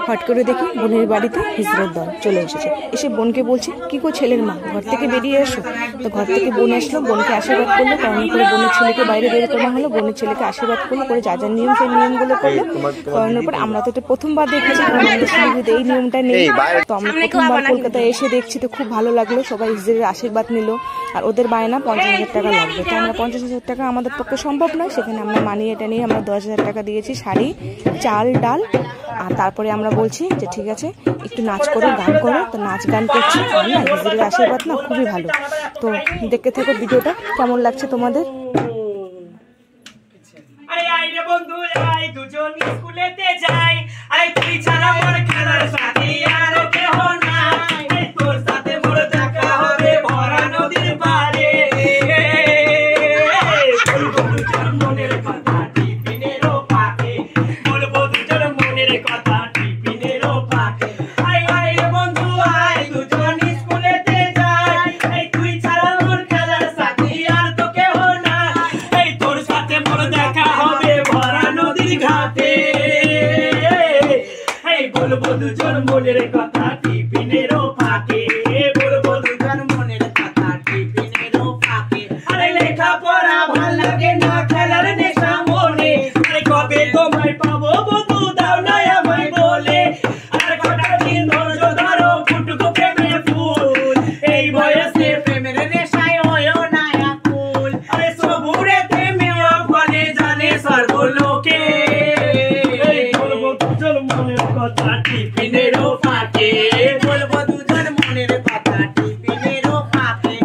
Hot করে দেখি বোনের বাড়িতে হিজড়ার দল চলে এসেছে। এসে বোনকে বলছে, কি গো ছেলের মা, ঘর থেকে বেরিয়ে এসো। তো ঘর থেকে বোন আসলো, বোনকে আশীর্বাদ করলো, কারণ করে বোনের ছেলেকে বাইরে বের করা হলো। বোনের ছেলেকে আশীর্বাদ করলো, করে যা যা নিয়ম সেই নিয়মগুলো করলো। করানোর পর আমরা তো এটা প্রথমবার দেখেছি, কারণ আমাদের শিলিগুড়িতে এই নিয়মটা নেই। তো আমরা প্রথমবার কলকাতায় এসে দেখছি, তো খুব ভালো লাগলো। সবাই হিজড়ের আশীর্বাদ নিল। আর ওদের বায়না 50,000 টাকা লাগবে। তো আমরা 50,000 টাকা আমাদের পক্ষে সম্ভব নয়, সেখানে আমরা মানিয়ে এটা নিয়ে আমরা 10,000 টাকা দিয়েছি, শাড়ি, চাল, ডাল। আর তারপরে আমরা বলছি যে ঠিক আছে একটু নাচ করো, গান করো। তো নাচ গান করছি। আর না হিজড়ের আশীর্বাদ না খুবই ভালো। তো দেখতে থাকো ভিডিওটা, কেমন লাগছে তোমাদের। আরে আই রে বন্ধু আই, দুজন স্কুলেতে যাই। আরে তুই ছাড়া মোর খেলার সাথী আর কেহ নাই। তোর সাথে মোর দেখা হবে ভরা নদীর পাড়ে। বলবো দুজন মনের কথা টিফিনেরও পাকে, বলবো দুজন মনের কথা টিফিনেরও পাকে। আই আই রে বন্ধু আই, দুজন স্কুলেতে যাই। এই তুই ছাড়া মোর খেলার সাথী আর তো কেহ নাই। এই তোর সাথে মোর দেখা হবে ভরা নদীর ঘাটে। এই বলবো দুজন মনের কথা টিফিনেরও ফাঁকে, বলবো দুজন মনের কথা টিফিনেরও ফাঁকে। আরে লেখা পড়া ভাল লাগে না, খেলার নেশা মনে। আরে কবে তোমায় পাবো বন্ধু, দাও না আমায় বলে। আর কটা দিন ধৈর্য ধরো, ফুটুকো প্রেমের ফুল। এই বয়সে প্রেমের নেশায় হয়ও না আকুল। আরে সবুরে থেমেও ফলে জানে সর্বলোকে। বলবো দুজন মনের কথা টিফিনেরও ফাঁকে, বলবো দুজন মনের কথা টিফিনেরও ফাঁকে।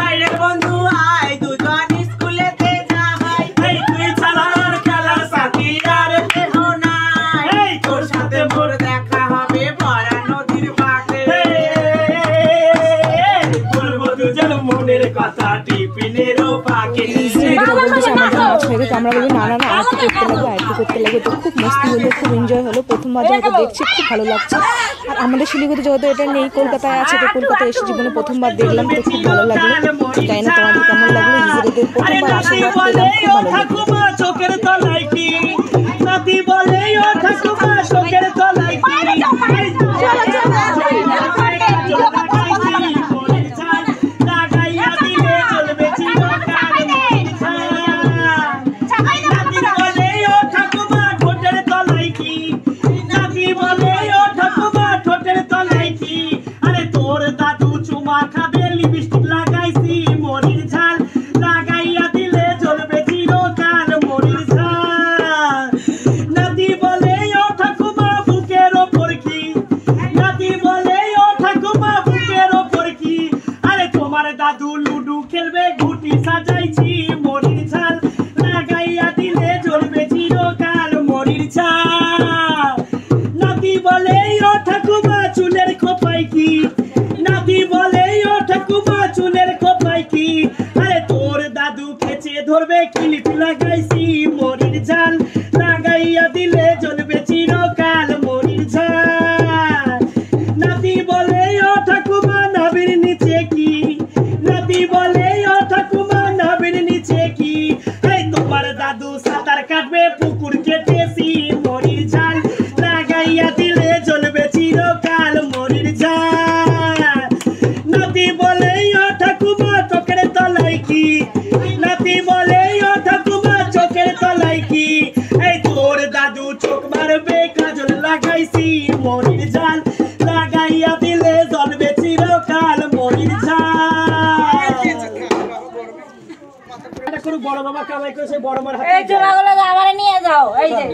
আই রে বন্ধু আই, দুজন স্কুলেতে যাই। এই তুই ছাড়া আর খেলার সাথী আর কেহ নাই। এই তোর সাথে মোর দেখা হবে ভরা নদীর পাড়ে। বলবো দুজন মনের কথা টিফিনেরও ফাঁকে। আমরা বলি না না না আরতি করতে লাগবে, আরতি করতে লাগবে। তো খুব মস্তি হলো, খুব এনজয় হলো। প্রথমবার যেহেতু দেখছি খুব ভালো লাগছে। আর আমাদের শিলিগুড়িতে যেহেতু এটা নেই, কলকাতায় আছে, তো কলকাতায় এসে জীবনে প্রথমবার দেখলাম, তো খুব ভালো লাগলো। জানি না তোমাদের কেমন লাগলো। হিজড়েদের প্রথমবার আশীর্বাদ পেলাম, খুব ভালো লাগলো। চোখের তলায় কি নাতি বলে ও ঠাকুমা, চোখের তলায় কি লাগাইয়া দিলে চলবে চিরকাল। নাতি বলে ও ঠাকুমা, ঠোঁটের তলায় কি, নাতি বলে ও ঠাকুমা, ঠোঁটের তলায় কি। আরে তোর দাদু চুমা খাবে, লিপস্টিক লাগাইছি মরির ঝাল, লাগাইয়া দিলে চলবে চিরকাল মরির ঝাল। নাতি বলে ও ঠাকুমা, বুকের ওপর কি, নাতি বলে ও ঠাকুমা, বুকের ওপর কি। আরে তোমার দাদু লুডু খেলবে, ঘুটি সাজাইছি মরির ঝাল, লাগাইয়া দিলে জ্বলবে চিরকাল মরির ঝাল। নাতি বলে ও ঠাকুমা, চুলের খোপায় কি, নাতি বলে ও ঠাকুমা, চুলের খোপায় কি। আরে তোর দাদু খেচে ধরবে, ক্লিপ লাগাইছি মরির ঝাল, লাগাইয়া দিলে জ্বলবে চিরকাল মরির ঝাল। নাতি বলে ও ঠাকুমা, নাভির নিচে কি, নাতি বলে ও ঠাকুমা, নাভির নিচে কি। এই তোমার দাদু সাঁতার কাটবে, পুকুর কেটেছি মরির ঝাল, লাগাইয়া দিলে জ্বলবে চিরকাল মরির ঝাল। নাতি বলে ও ঠাকুমা, চোখের তলায় কি, নাতি বলে ও ঠাকুমা, চোখের তলায় কি। এই তোর দাদু চোখ মারবে, কাজল লাগাইছি মরির ঝাল, লাগাইয়া দিলে জ্বলবে চিরকাল মরির ঝাল। বড় বাবা কামাই করেছে, বড় মার হাতে এই চোরাগুলো আমারে নিয়ে যাও। এই যে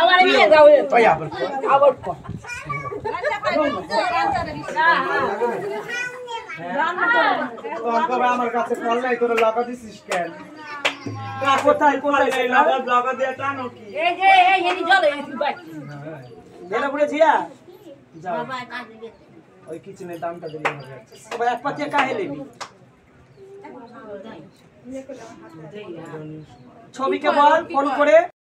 আমারে নিয়ে যাও। ওই আবার আবার কর। আমার কাছে ফল নাই, তোরা লাগা দিছিস কেন? কোথায় কোথায় লাগা দিয়ে টানো কি? এই যে এই হেডি চলে ভাই দেনা পড়ে জিয়া যাও বাবা কাজে গে ওই কিচেনের দামটা দিলে হবে। ভাই এক পাতে কাহে নেবি? ছবিকে বল ফোন করে।